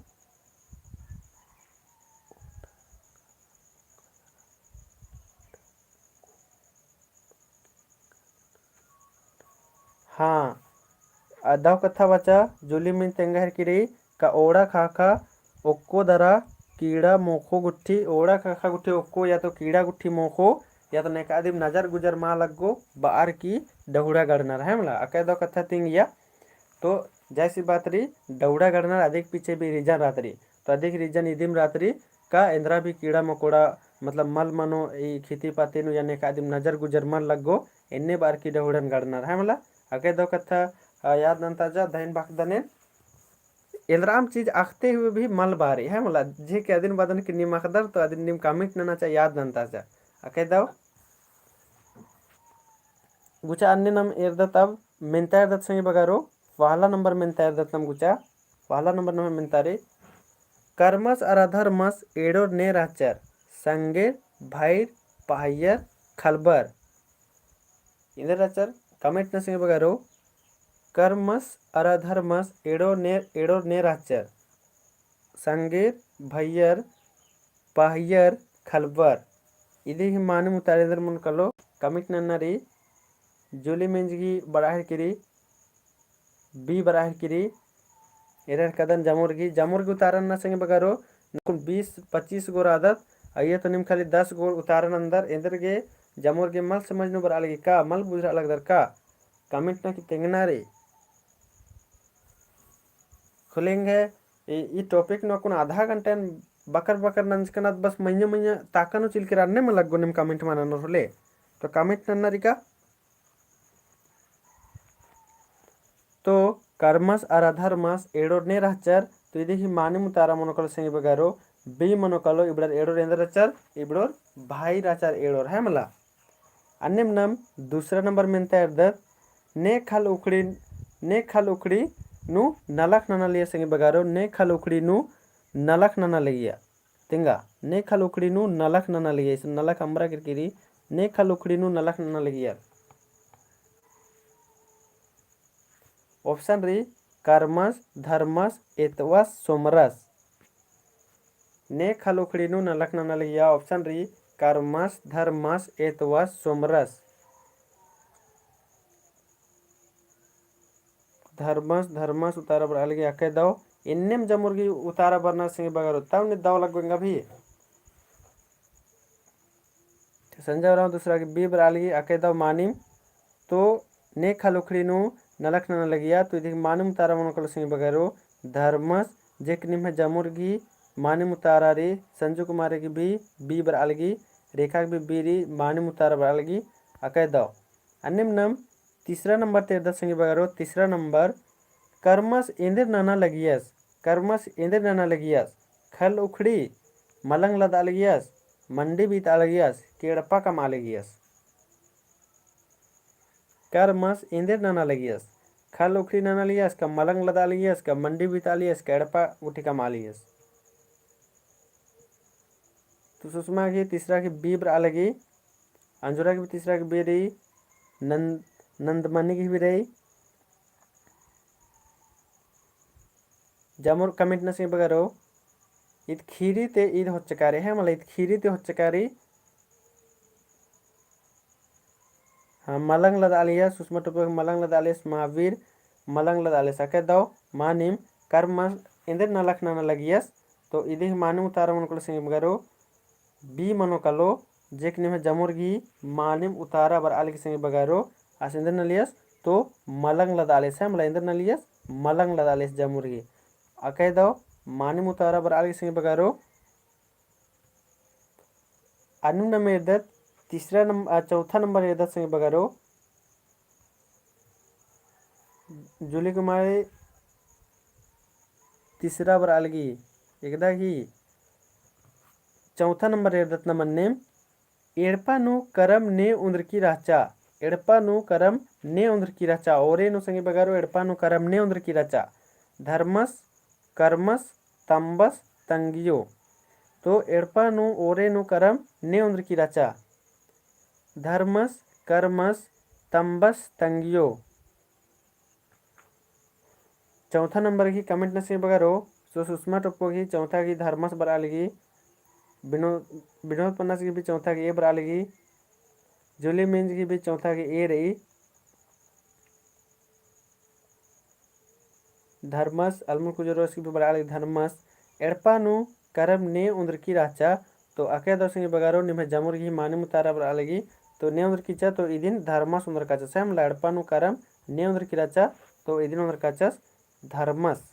Speaker 1: हाँ अदाव कथा बचा जुली मिन तेंगहर किरी का ओड़ा खाखा ओक्को दरा कीड़ा मोखो गुट्ठी ओड़ा खाखा गुट्ठी ओक्को या तो कीड़ा गुट्ठी मोखो या तो नेकादिम नजर गुजर मा लगो बार की डहुड़ा गड़नर है मला अकैदो कथा तिंग या तो जैसी बात रही डहुड़ा गड़नर अधिक पीछे भी रीजन रात्रि तो अधिक रीजन इदिम रात्रि का इंद्रा भी कीड़ा मकोड़ा मतलब मल मनो खेती पाती नु या नेकादिम नजर गुजर मन लगो इन्ने बार की डहुड़न गड़नर है मला अकैदो कथा याद नंताजा दहन बाखदने एलराम चीज आखते हुए भी मल बारी है मला जे के अदिन बदन की निम अखदर तो अदिन निम कमिट नना चा याद नंताजा अके दाव गुचा अन्य नम एरदत अब मिनता एरदत संगे बगारो पहला नंबर मिनता एरदत नम गुचा पहला नंबर नम मिनतारे कर्मस अराधर्मस एडोर ने राचर संगे भाई पाहयर खलबर इधर राचर कमिट न संगे बगारो कर्मस अराधर्मस एडोर ने राचर संगीर भैयर पाहयर खलबर इधे ही माने मुतारेंद्र मन कलो कमिट नन्नरी जुली मिंजगी बराहर किरी बी बराहर किरी एरर कदन जमुर्गी उतारन न संगे बगारो 20-25 गोर आदत आइए तो निम खाली 10 गोर उतारन अंदर इंदर गे जमुर्गी मल समझनो बरा लगी का मल बुझरा लगदर का कमिट न की तेंगना रे खुलेंगे ये टॉपिक न कुन आधा घंटा बकर बकर नंचकनाथ बस महीने ताकनो चिल के रान्ने में लगो निम कमेंट माननो रोले तो कमेंट नन्ना रिका तो कर्मस अराधर्मस एडोर ने रहचर तो इधे ही माने मुतारा मनोकल संगे बगारो बी मनोकलो इबड़र एडोर एंदर रचर इबड़ोर भाई राचर एडोर है मला अन्य नम दूसरा नंबर मिनता एरदत ने खल उखड़ी नु नलख नना लिया संगे बगारो ने खल उखड़ी नु नलख नना लिया तिंगा ने खल उखड़ी नु नलख नना लिया इस नलख अम्बरा किरकिरी ने खल उखड़ी नु नलख नना लिया ऑप्शन री कर्मस धर्मस एतवस सोमरस ने खल उखड़ी नु नलख नना लिया ऑप्शन री कर्मस धर्मस एतवस सोमरस धर्मस उतारा बर अलगे आके दाव इन्नेम जमुर्गी उतारा बरना संगे बगर तब ने दाव लगेगा भी संजय राव दूसरा के बी बर अलगे आके दाव मानिम तो ने खलुखड़ी नु नलख न लगिया तो इधर मानिम उतारा मन कल संगे बगरो धर्मस जेक निम है जमुर्गी मानिम उतारा रे संजू कुमार की बी बर अलगी रेखा की बी री मानिम उतारा बर अलगी आके दाव अन्यम नम तीसरा नंबर तेर दस संगे बगारो तीसरा नंबर कर्मस इंदर नाना लगियस खल उखड़ी मलंग लदा लगियस मंडी बीत अलगियस केड़पा कमा लगियस कर्मस इंदर नाना लगियस खल उखड़ी नाना लियस का मलंग लदा लियस का मंडी बीत लियस केड़पा उठी कमा लियस तो सुषमा की तीसरा की बी बर अलगी अंजुरा की तीसरा की बी रही नंदमणि की भी रही जमुर कमेंट न से बगरो इत खीरी ते ईद हो चकारी है मला इत खीरी ते हो चकारी हाँ मलंग लदा लिया सुषमा टोपे मलंग लदा लिया महावीर मलंग लदा ले सके दो मानिम कर्म इंदर नलख न लगियस तो इधे मानु उतारा मन को से बगरो बी मनो कलो जेक निम जमुरगी मानिम उतारा बर आलगी संगे बगारो आस इंद्र नलियस तो मलंग लदालेस है मला इंद्र नलियस मलंग लदालेस जमुरगी अकय दो मानिम उतारा बर आलगी संगे बगारो अनिम नंबर एदत तीसरा नंबर चौथा नंबर एदत संगे बगारो जुली कुमारी तीसरा बर आलगी एकदा ही चौथा नंबर एदत नमन्ने एड़पानु करम ने उंद्र की राचा एड़पानु करम ने उंद्र की राचा ओरेनु संगे बगारो एड़पानु करम ने उंद्र की राचा धर्मस कर्मस तंबस तंगियो तो एड़पानु ओरेनु करम ने उंद्र की राचा धर्मस कर्मस तंबस तंगियो चौथा नंबर की कमेंट नसे बगारो सो सुषमा टोप्पो की चौथा की धर्मस बर आलगी विनोद पन्नास की भी चौथा की ए बर आलगी जूली मिंज की भी चौथा की ए रही धर्मस अलमुल कुजरोस की भी बर आलगी धर्मस एड़पानु करम ने उंद्र की राचा तो अके दर्शक बगारो निम्हे जमुर की मानी मुतारा बर आलगी तो ने उंद्र की चा तो इदिन धर्मस उंद्र काचा सैम एड़पानु करम ने उंद्र की राचा तो इदिन उंद्र काचा धर्मस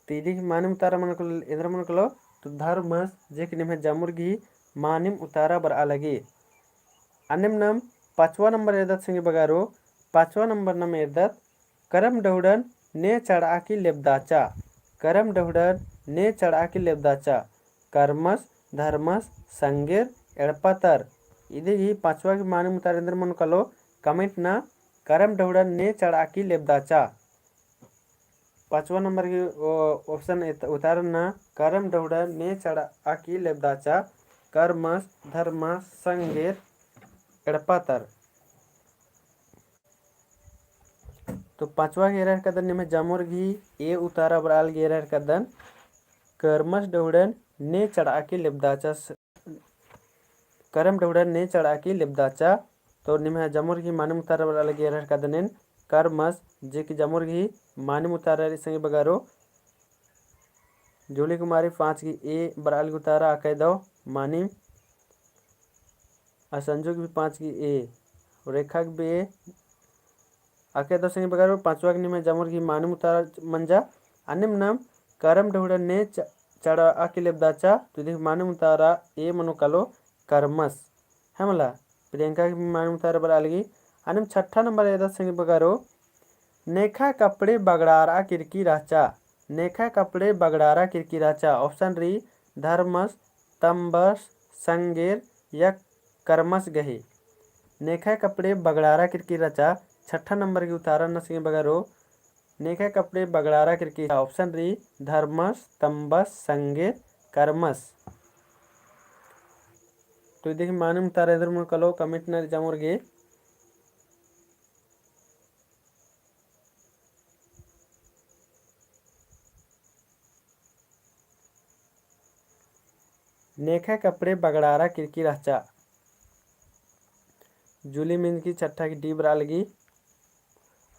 Speaker 1: तीदी मानिम उतारा मन इंद्र मन कलो तो धर्मस जे कि निम्हे जमुर्गी मानिम उतारा बर आलगी अनिम नम पांचवा नंबर एदत संगे बगारो पांचवा नंबर नम एदत करम डहुडन ने चढ़ा की लेबदाचा करम डहुडन ने चढ़ा की लेबदाचा कर्मस धर्मस संगेर एड़पातर इदी पांचवा की मानिम उतारा इंद्र मन कलो कमेंट ना करम डहुडन ने चढ़ा की लेबदाचा पांचवा नंबर की ऑप्शन उतारना करम डहुडा ने चढ़ा की लेबदाचा कर्मस धर्मस संगेर एड़पातर तो पांचवा गेरर कदन निम्हे जमुर्गी ए उतारा बराल गेरर कदन कर्मस डहुडन ने चढ़ा की लेबदाचा करम डहुडन ने चढ़ा की लेबदाचा तो निम्हे जमुर्गी मानम उतारा बराल गेरर कदन कर्मस जे की जमुर्गी मानिम उतारा संगे बगारो जूली कुमारी 5 की ए बराल उतारा आके दो मानिम असंजू की भी 5 की ए रेखा की भी ए आके दो संगे बगारो पांचवा की निम्हे जमुर की मानिम उतारा मंजा अनिम नाम करम ढूढ़ ने चढ़ा आके लेबदाचा तो देख मानिम उतारा ए मनो कलो कर्मस है मला प्रियंका की मानिम उतारा बरालगी अनिम छठा नंबर एदा संगे बगारो नेखा कपड़े बगड़ारा किरकी राचा नेखा कपड़े बगड़ारा किरकी राचा ऑप्शन री धर्मस तंबस संगेर या कर्मस गहे नेखा कपड़े बगड़ारा किरकी राचा छठा नंबर की उतारण नसीब बगारो नेखा कपड़े बगड़ारा किरकी ऑप्शन री धर्मस तंबस संगेर कर्मस तो देखिए मानम तारा इधर मुन कलो कमेंट न जामोरगे नेखा कपड़े बगड़ारा किरकी राचा जूली मिंज की छठा की डी बरालगी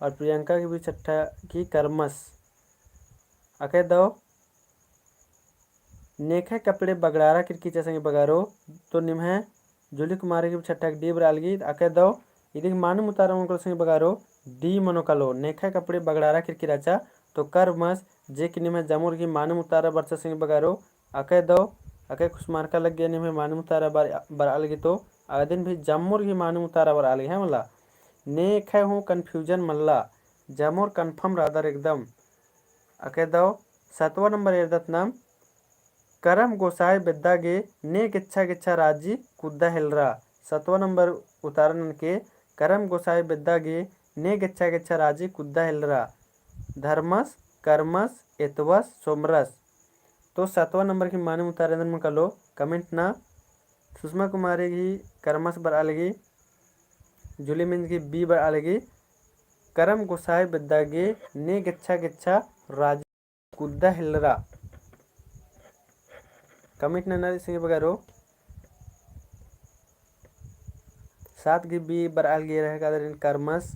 Speaker 1: और प्रियंका की भी छठा की कर्मस अके दो नेखा कपड़े बगड़ारा किरकी संगे बगारो तो निम्हे जूली कुमारी की भी छठा की डी बरालगी अके दो यदि मानम उतारा उनको संगे बगारो डी मनोकलो नेखा कपड़े बगड़ारा किरकी राचा तो कर्मस जे कि निम्हे जमुर की मानम उतारा बरसा संगे बगारो अके दो अके कुछ मार्का लग गया निम्हे मानम उतारा बरालगी तो अगदिन भी जमुर की मानम उतारा बरालगी है मला ने खे हूँ कन्फ्यूजन मल्ला जमुर कन्फर्म रादर एकदम अके दो सातवा नंबर एरदत नाम करम गोसाई बेद्दागे ने गिच्छा गिच्छा राजी कुद्दा हेलरा सातवा नंबर उतारन के करम गोसाई बेद्दागे ने गिच्छा गिच्छा राजी कुद्दा हेलरा धर्मस कर्मस एतवस सोमरस तो सातवां नंबर की मानम उतारे में कलो कमेंट ना सुषमा कुमारी की कर्मस बर आलेगी जूली मिंज की बी बर आलेगी करम गोसाई बेद्दागे ने गिच्छा गिच्छा राजी कुद्दा हेलरा कमेंट ना सिंह बगारो 7 की बी बर आलगी रहेगा कर्मस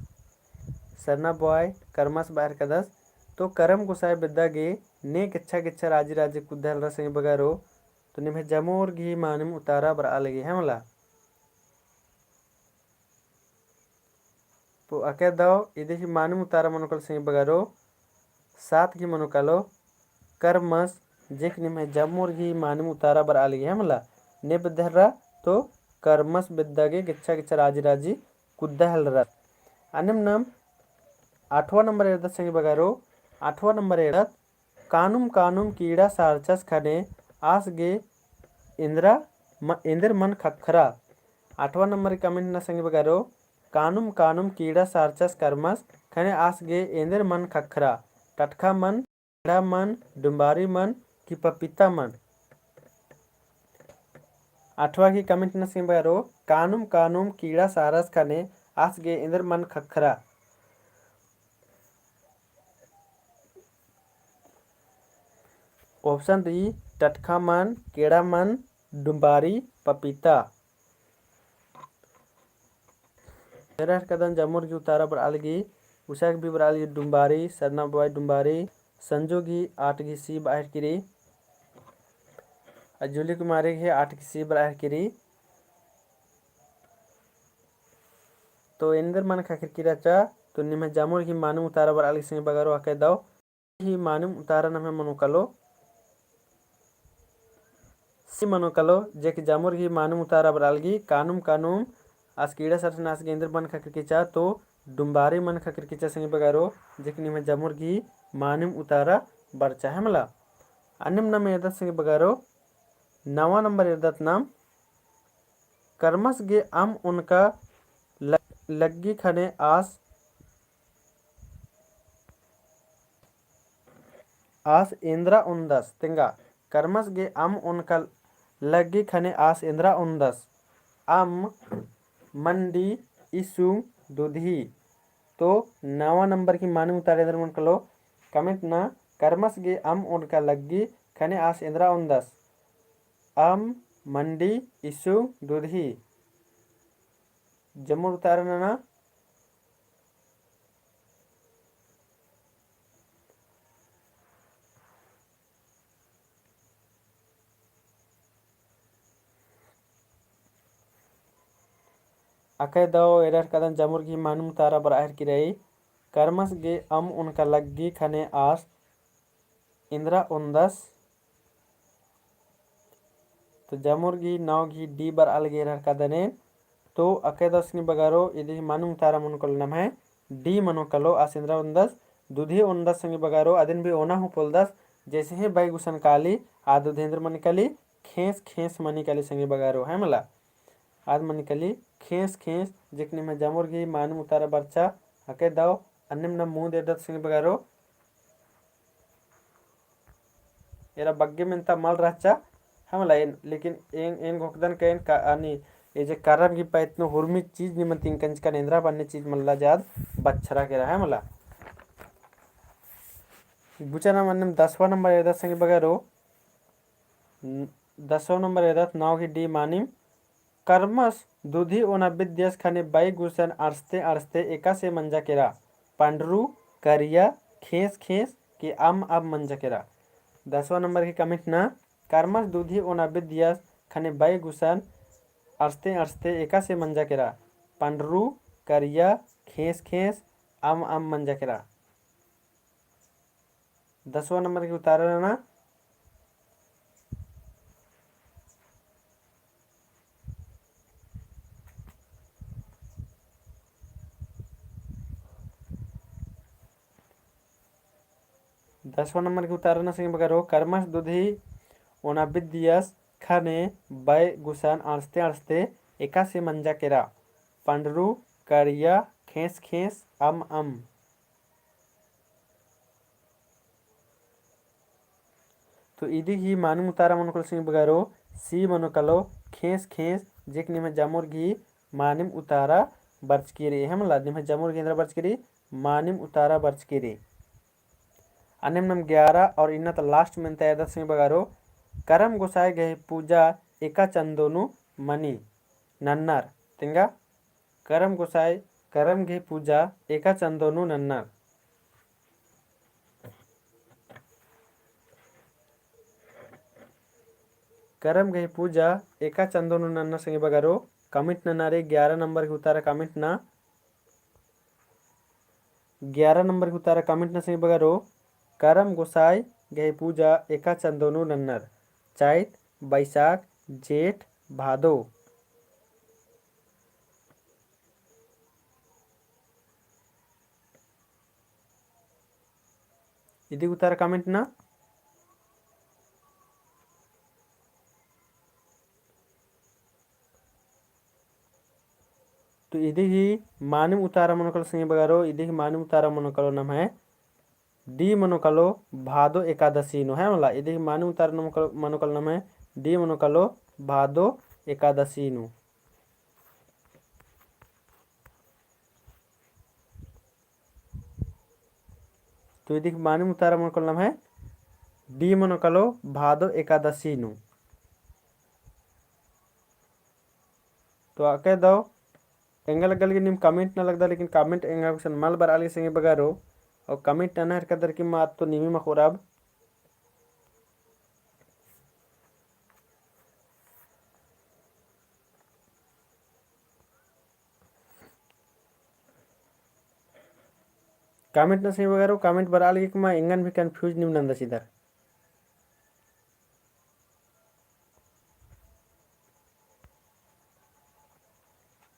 Speaker 1: सरना बॉय कर्मस बाहर कदस तो करम गुसाय बिद्दागे ने गिच्छा गिच्छा राजी राजी कुद्दल रसंग बगारो तो निम्हे जमोर घी मानिम उतारा बर आलगी है मला तो अके दाव इधे ही मानिम उतारा मनोकल सिंह बगारो सात घी मनोकालो कर्मस जेक निम्हे जमोर घी मानिम उतारा बर आलगी है मला ने बिद्धरा तो कर्मस बिद्दागे गिच्छा गिच्छा राजी राजी कुद्दल रस अनिम नम 8वां नंबर एडत संगी बगारो 8वां नंबर एडत कानुम कानुम कीड़ा सारचस खने आस गे इंद्रा इंद्र मन खखरा 8वां नंबर कमेंट न संगी बगारो कानुम कानुम कीड़ा सारचस कर्मस खने आस गे इंद्र मन खखरा टटखा मन कीड़ा मन डुम्बारी मन की पपीता मन 8वां की कमेंट न संगी बगारो कानुम कानुम कीड़ा सारस खने आस गे इंद्र मन खखरा ऑप्शन डी टटखा मन केड़ा मन डुम्बारी पपीता तेरह कदम जमुर की उतारा पर आलगी उषाक भी बर आलगी डुम्बारी सरना बॉय डुम्बारी संजू की 8 की सी बाहर किरी अजुली कुमारी की 8 की सी बाहर किरी तो इंदर मन खाखिर किरा चा तो निम्हे जामुर की मानू उतारा बर आलगी सिंह बगारो आके दाव ही मानू उतारा नम्हे मनुकलो सी मनुकलो जे कि जामुर की मानू उतारा बर आलगी कानुम कानुम आज कीड़ा सरसन आज गेंद्र मन खाखिर किचा तो डुम्बारी मन खाखिर किचा सिंह बगारो जे कि निम्हे जामुर की मानू उतारा बर चाहे मला अनिम नम एदत सिंह बगारो 9वां नंबर एदत नाम कर्मस गे अम उनका लग्गी खने आस इंद्रा उन्दस तिंगा कर्मस गे अम उनका लग्गी खने आस इंद्रा उन्दस अम मंडी इसु दुधी तो 9वां नंबर की मानू उतारे इधर मन कलो कमेंट ना कर्मस गे अम उनका लग्गी खने आस इंद्रा उन्दस अम मंडी इसु दुधी जमुर उतारना ना अकय दो एरर कदन जमुर की मानू उतारा बराहर की रही कर्मस गे अम उनका लग्गी खने आस इंद्रा उन्दस तो जमुर की 9 की डी बर अलग एरर कदने तो अकय दस की बगारो इधि मानू उतारा मनुकल नम है डी मनुकलो आस इंद्रा उन्दस दुधी उन्दस संगी बगारो अदिन भी ओना हूँ पोलदस जैसे ही बाई गुसन काली आदुधेंद्र मनिकली खेस खेस मनिकली संगी बगारो है मला आद मनिकली खेस खेस जिकनी में जमुर की मानू उतारा बच्चा अके दाव अन्निम न मुंह दे दत संगी बगारो एरा बग्गे में ता मल रचा हम लाइन लेकिन एन घोकदन कैन का अनि ये जे करम की पैतनो हुरमी चीज निमन तीन कंच का नेंद्रा बनने चीज मल्ला जाद बच्छरा के रहा है मला बुचा नाम अन्नम 10वां नंबर एदा संगी बगारो 10वां नंबर एदा नाव की डी मानिम कर्मस दुधी ओना विद्यस खने बाई गुसन अड़सते अड़सते एका से मंजा केरा पांडरू करिया खेस खेस के अम अब मंजा केरा 10वां नंबर की कमेंट ना कर्मस दुधी ओना विद्यस खने बाई गुसन अड़सते अड़सते एका से मंजा केरा पांडरू करिया खेस खेस अम मंजा केरा 10वां नंबर की उतारा ना 10वां नंबर की उतारना संग बगारो कर्मस दुधी ओना विद्यस खने बाय गुसान आड़सते आड़सते एका से मंजा केरा पांडरू करिया खेस खेस अम तो इदी ही मानू उतारा मनुकल सिंह बगारो सी मनुकलो खेस खेस जेक निमे जमुर घी मानिम उतारा बर्चकिरी हम लादिम है जमुर गेंद्र बर्चकिरी मानिम उतारा बर्चकिरी अनिम नम 11 और इन्ना तो लास्ट में तय सिंह बगारो करम गोसाए गए पूजा एका चंदोनु मनी नन्नर तिंगा करम गोसाए करम घे पूजा एका चंदोनु नन्नर। करम घे पूजा एका चंदोनु नन्नर संगे बगारो कमेंट ननारे 11 नंबर के उतारा कमेंट ना 11 नंबर के उतारा कमेंट ना संगे बगारो करम गोसाई गए पूजा एका चंदोनु नन्नर चैत बैसाख जेठ भादो। इदी उतारा कमेंट ना तो इदी ही मानव उतारा मनोकल संगे बगारो इदी ही मानव उतारा मनोकलो नाम है डी मनोकलो भादो एकादशी नो है मला इदी ही मानव उतारा मनोकल नाम है डी मनोकलो भादो एकादशी नो। तो इदी मानव उतारा मनोकल नाम है डी मनोकलो भादो एकादशी नो। तो आके दो एंगा लगल के निम कमेंट ना लगदा लेकिन कमेंट एंगा क्वेश्चन माल बार आले संगे बगारो और कमेंट ना हर कदर की मात तो निमी मखोराब कमेंट ना संगे बगारो कमेंट बार आले के मा एंगन भी कंफ्यूज निम नंदा सीधर।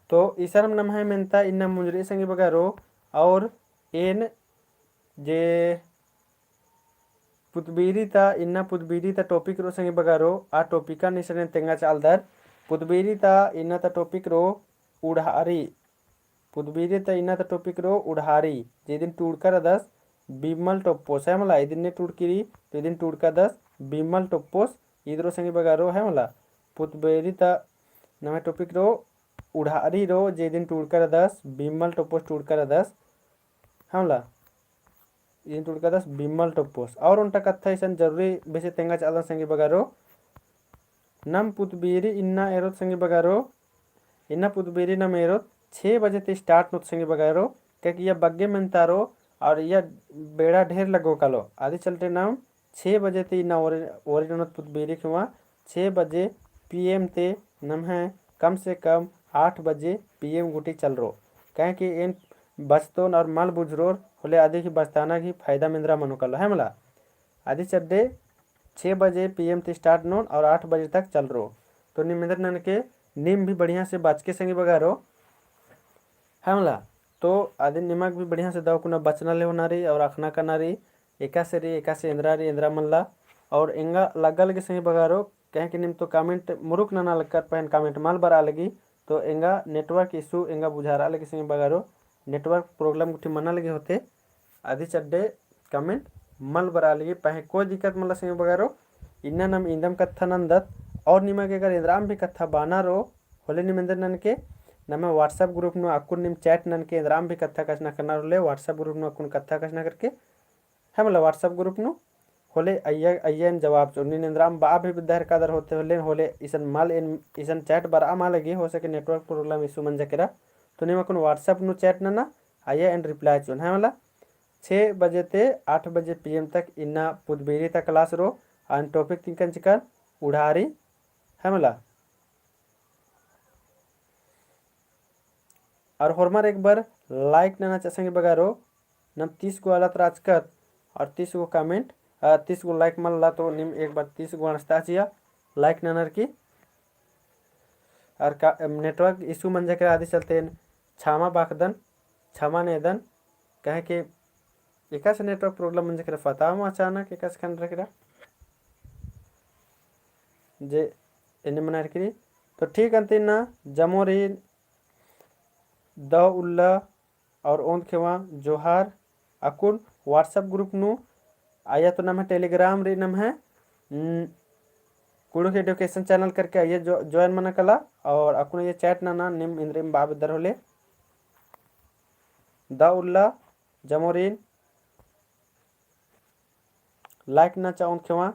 Speaker 1: तो इसरम नम है मेंता इन्ना मुंजरे संगे बगारो और एन जे पुतबीरी ता इन्ना पुतबीरी ता टॉपिक रो संगे बगारो आ टॉपिका निसने तेंगा चालदर पुतबीरी ता इन्ना ता टॉपिक रो उड़ारी पुतबीरी ता इन्ना ता टॉपिक रो उड़ारी जेदिन टूड़कर दस बिमल टोप्पोस है मला इदिन ने टूड़किरी तो इदिन टूड़का दस बिमल टोप्पोस इधरो संगे बगारो है मला पुतबीरी ता नमे टॉपिक रो उड़ारी रो जेदिन टूड़कर दस बिमल टोप्पोस टूड़कर दस हमला इन टूड़का दस बिमल टोप्पोस और उनटा कथा इसन जरूरी बेसे तेंगा चाला संगे बगारो नम पुतबीरी इन्ना एरोत संगे बगारो इन्ना पुतबीरी नम एरोत 6 बजे ते स्टार्ट नोत संगे बगारो क्योंकि यह बग्गे में तारो और यह बेड़ा ढेर लगो कालो आदि चलते नाम 6 बजे ते इन्ना ओरिजिनल पुतबीरी खुआ 6 बजे PM ते नम है कम से कम 8 बजे PM गुटी चल रो कहें कि इन बचतोन और मल बुजरोर होले आदि की बचताना की फायदा मिंद्रा मनोकल है मला आदि चड्डे 6 बजे PM ते स्टार्ट नोन और 8 बजे तक चल रो तो निमिंद्र नन के नीम भी बढ़िया से बच के संगे बगा रो है मला तो आदि निमक भी बढ़िया से दाव कुना बचना ले होना रही और रखना करना रही एका से इंद्रा मल्ला और एंगा लगल के संगे बगा रो कहें कि निम तो कमेंट मुरुक ना लग कर पहन कमेंट माल बरा लगी तो एंगा नेटवर्क इशू एंगा बुझारा लगे संगे बगा रो नेटवर्क प्रॉब्लम उठी मना लगे होते आदि चड्डे कमेंट मल बरा लगी पहे कोई दिक्कत मला संगे बगारो इन्ना नम इंदम कथा नंदत और निमा के अगर इंद्राम भी कथा बाना रो होले निमेंद्र नन के नमे व्हाट्सएप ग्रुप नु अकुन निम चैट नन के इंद्राम भी कथा कचना करना रोले व्हाट्सएप ग्रुप नु अकुन कथा कचना करके है मला व्हाट्सएप ग्रुप नु होले अय्यन जवाब चुनी इंद्राम बा भी विद्यार कादर होते होले इसन माल इसन चैट बरा मा लगी हो सके नेटवर्क प्रॉब्लम इशू मन जकेरा तो निम अकुन व्हाट्सएप नु चैट ना आइए एंड रिप्लाई चुन है मला 6 बजे ते 8 बजे PM तक इन्ना पुतबीरी तक क्लास रो आन टॉपिक तिंकन चिकन उड़ारी है मला और हरमार एक बार लाइक ना चसेंगे बगा रो नम 30 गो अलत राजकत और 30 गो कमेंट 30 गो लाइक मल्ला तो निम एक बार 30 गो अनस्ता चिया लाइक ननर की और नेटवर्क इशू मन जके आदि चलते छामा बाखदन क्षमा नेदन कहे कि एका से नेटवर्क प्रॉब्लम मन जके फता में अचानक एका से खन रखरा जे इन मनार की तो ठीक अंतिन ना जमोरी द उल्ला और ओंद खेवा जोहार अकुन व्हाट्सएप ग्रुप नु आया तो नाम है टेलीग्राम रे नाम है कुड़ुक एडुकेशन चैनल करके आइए ज्वाइन मना कला और अकुन ये चैट ना निम इंद्रिम बाब दर होले द उल्ला जमोरीन लाइक ना चाउन खेवा